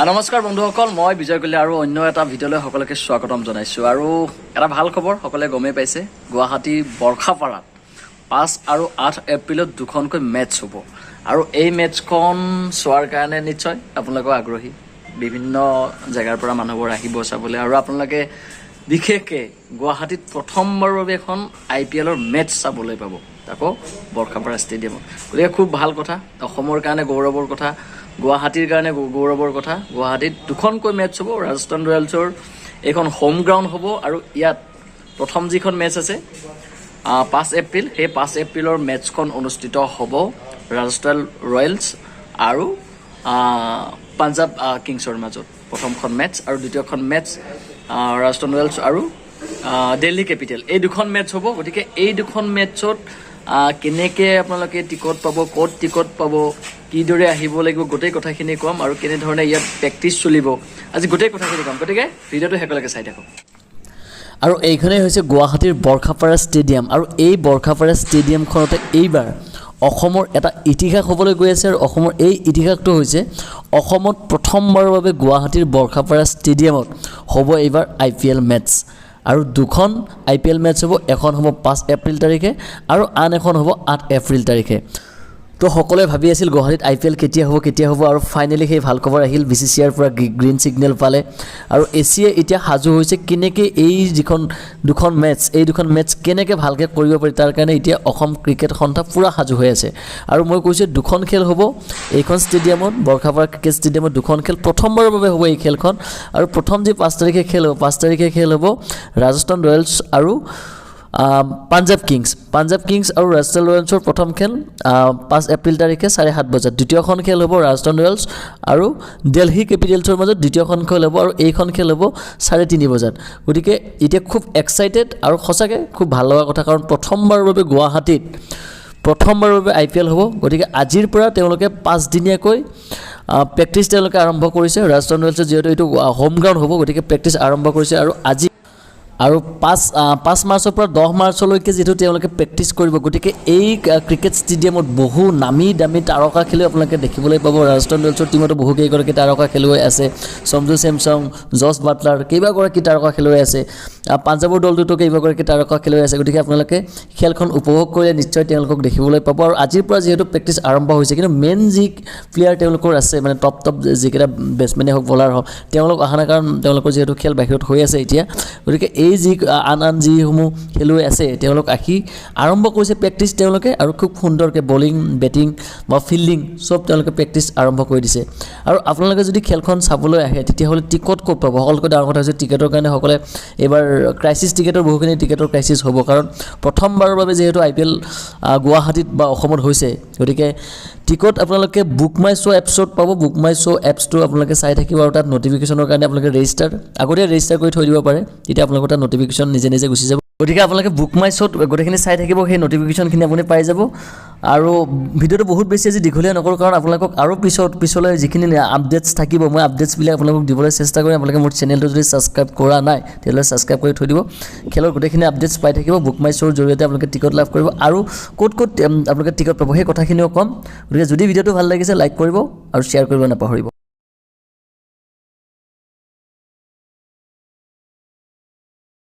নমস্কাৰ বন্ধুসকল, মই বিজয় কলিয়া আৰু অন্য এটা ভিডিঅ'লৈ সকলোকে স্বাগতম জনাইছোঁ। আৰু এটা ভাল খবৰ সকলোৱে গমেই পাইছে, গুৱাহাটী বৰ্ষাপাৰাত 5 আৰু 8 এপ্ৰিলত দুখনকৈ মেটচ হ'ব। আৰু এই মেটচখন চোৱাৰ কাৰণে নিশ্চয় আপোনালোকে আগ্ৰহী। বিভিন্ন জেগাৰ পৰা মানুহবোৰ আহিব চাবলৈ। আৰু আপোনালোকে বিশেষকৈ গুৱাহাটীত প্ৰথমবাৰৰ বাবে এখন IPLৰ মেটচ চাবলৈ পাব, তাকো বৰ্ষাপাৰা ষ্টেডিয়ামত। গতিকে খুব ভাল কথা, অসমৰ কাৰণে গৌৰৱৰ কথা, গুৱাহাটীৰ কাৰণে গৌৰৱৰ কথা। গুৱাহাটীত দুখনকৈ মেটচ হ'ব। ৰাজস্থান ৰয়েলছৰ এইখন হোম গ্ৰাউণ্ড হ'ব। আৰু ইয়াত প্ৰথম যিখন মেটচ আছে 5 এপ্ৰিল, সেই 5 এপ্ৰিলৰ মেটচখন অনুষ্ঠিত হ'ব ৰাজস্থান ৰয়েলছ আৰু পাঞ্জাৱ কিংছৰ মাজত। প্ৰথমখন মেটচ আৰু দ্বিতীয়খন মেটচ ৰাজস্থান ৰয়েলছ আৰু দিল্লী কেপিটেল, এই দুখন মেটচ হ'ব। গতিকে এই দুখন মেটচত কেনেকৈ আপোনালোকে টিকট পাব, ক'ত টিকট পাব, কিদৰে আহিব লাগিব, গোটেই কথাখিনি ক'ম। আৰু কেনেধৰণে ইয়াত প্ৰেক্টিচ চলিব, আজি গোটেই কথাখিনি ক'ম। গতিকে ভিডিঅ'টো শেষলৈকে চাই থাকক। আৰু এইখনেই হৈছে গুৱাহাটীৰ বৰ্ষাপাৰা ষ্টেডিয়াম। আৰু এই বৰ্ষাপাৰা ষ্টেডিয়ামখনতে এইবাৰ অসমৰ এটা ইতিহাস হ'বলৈ গৈ আছে। আৰু অসমৰ এই ইতিহাসটো হৈছে অসমত প্ৰথমবাৰৰ বাবে গুৱাহাটীৰ বৰ্ষাপাৰা ষ্টেডিয়ামত হ'ব এইবাৰ IPL মেটচ। আৰু দুখন IPL মেটচ হ'ব, এখন হ'ব 5 এপ্ৰিল তাৰিখে আৰু আন এখন হ'ব 8 এপ্ৰিল তাৰিখে। তো সকলোৱে ভাবি আছিল গুৱাহাটীত IPL কেতিয়া হ'ব। আৰু ফাইনেলি সেই ভাল খবৰ আহিল, BCCIৰ পৰা গ্ৰীণ ছিগনেল পালে। আৰু এছিয়াই এতিয়া সাজু হৈছে কেনেকৈ এই দুখন মেটচ কেনেকৈ ভালকৈ কৰিব পাৰি, তাৰ কাৰণে এতিয়া অসম ক্ৰিকেট সন্থা পূৰা সাজু হৈ আছে। আৰু মই কৈছোঁ দুখন খেল হ'ব এইখন ষ্টেডিয়ামত, বৰ্ষাপাৰা ক্ৰিকেট ষ্টেডিয়ামত দুখন খেল প্ৰথমবাৰৰ বাবে হ'ব এই খেলখন। আৰু প্ৰথম যি 5 তাৰিখে খেল হ'ব ৰাজস্থান ৰয়েলছ আৰু পাঞ্জাৱ কিংছ আৰু ৰাজস্থান ৰয়েলছৰ প্ৰথম খেল 5 এপ্ৰিল তাৰিখে 7:30 বজাত। দ্বিতীয়খন খেল হ'ব ৰাজস্থান ৰয়েলছ আৰু দিল্লী কেপিটেলছৰ মাজত, দ্বিতীয়খন খেল হ'ব। আৰু এইখন খেল হ'ব 3:30 বজাত। গতিকে এতিয়া খুব এক্সাইটেড আৰু সঁচাকৈ খুব ভাল লগা কথা, কাৰণ প্ৰথমবাৰৰ বাবে গুৱাহাটীত IPL হ'ব। গতিকে আজিৰ পৰা তেওঁলোকে 5 দিনীয়াকৈ প্ৰেক্টিচ তেওঁলোকে আৰম্ভ কৰিছে। ৰাজস্থান ৰয়েলছে যিহেতু এইটো হোম গ্ৰাউণ্ড হ'ব, গতিকে প্ৰেক্টিচ আৰম্ভ কৰিছে। আৰু 5 মাৰ্চৰ পৰা 10 মাৰ্চলৈকে যিহেতু তেওঁলোকে প্ৰেক্টিচ কৰিব, গতিকে এই ক্ৰিকেট ষ্টেডিয়ামত বহু নামী দামী তাৰকা খেলুৱৈ আপোনালোকে দেখিবলৈ পাব। ৰাজস্থান ৰয়েলছৰ টীমতো বহুকেইগৰাকী তাৰকা খেলুৱৈ আছে, সঞ্জু চেমছং, জছ বাটলাৰ, কেইবাগৰাকী তাৰকা খেলুৱৈ আছে। পাঞ্জাৱৰ দলটোতো কেইবাগৰাকী তাৰকা খেলুৱৈ আছে। গতিকে আপোনালোকে খেলখন উপভোগ কৰিলে নিশ্চয় তেওঁলোকক দেখিবলৈ পাব। আৰু আজিৰ পৰা যিহেতু প্ৰেক্টিচ আৰম্ভ হৈছে, কিন্তু মেইন যি প্লেয়াৰ তেওঁলোকৰ আছে, মানে টপ যিকেইটা বেটছমেনেই হওক, বলাৰ হওক, তেওঁলোক অহা নাই, কাৰণ তেওঁলোকৰ যিহেতু খেল বাহিৰত হৈ আছে এতিয়া। গতিকে এই আন যিসমূহ খেলুৱৈ আছে, তেওঁলোক আহি আৰম্ভ কৰিছে প্ৰেক্টিচ তেওঁলোকে। আৰু খুব সুন্দৰকৈ বলিং, বেটিং বা ফিল্ডিং চব তেওঁলোকে প্ৰেক্টিচ আৰম্ভ কৰি দিছে। আৰু আপোনালোকে যদি খেলখন চাবলৈ আহে, তেতিয়াহ'লে টিকট ক'ত পাব? সকলোতকৈ ডাঙৰ কথা হৈছে টিকেটৰ কাৰণে সকলোৱে এইবাৰ বহুখিনি টিকেটৰ ক্ৰাইচিছ হ'ব, কাৰণ প্ৰথমবাৰৰ বাবে যিহেতু IPL গুৱাহাটীত বা অসমত হৈছে। গতিকে টিকট আপোনালোকে বুক মাই শ্ব' এপছত পাব। বুক মাই শ্ব' এপছটো আপোনালোকে চাই থাকিব। আৰু তাত নটিফিকেশ্যনৰ কাৰণে আপোনালোকে আগতে ৰেজিষ্টাৰ কৰি থৈ দিব পাৰে, তেতিয়া আপোনালোকৰ তাত নটিফিকেশ্যন নিজে গুচি যাব। গতিকে আপোনালোকে বুক মাই শ্ব'ত গোটেইখিনি চাই থাকিব, সেই নটিফিকেশ্যনখিনি আপুনি পাই যাব। আৰু ভিডিঅ'টো বহুত বেছি আজি দীঘলীয়া নকৰোঁ, কাৰণ আপোনালোকক আৰু পিছলৈ যিখিনি আপডেটছ থাকিব, মই আপডেটছবিলাক আপোনালোকক দিবলৈ চেষ্টা কৰিম। আপোনালোকে মোৰ চেনেলটো যদি ছাবস্ক্ৰাইব কৰা নাই, তেতিয়াহ'লে ছাবস্ক্ৰাইব কৰি থৈ দিব। খেলৰ গোটেইখিনি আপডেটছ পাই থাকিব। বুক মাই শ্ব'ৰ জৰিয়তে আপোনালোকে টিকট লাভ কৰিব। আৰু ক'ত আপোনালোকে টিকট পাব সেই কথাখিনিও ক'ম। গতিকে যদি ভিডিঅ'টো ভাল লাগিছে, লাইক কৰিব আৰু শ্বেয়াৰ কৰিব নাপাহৰিব।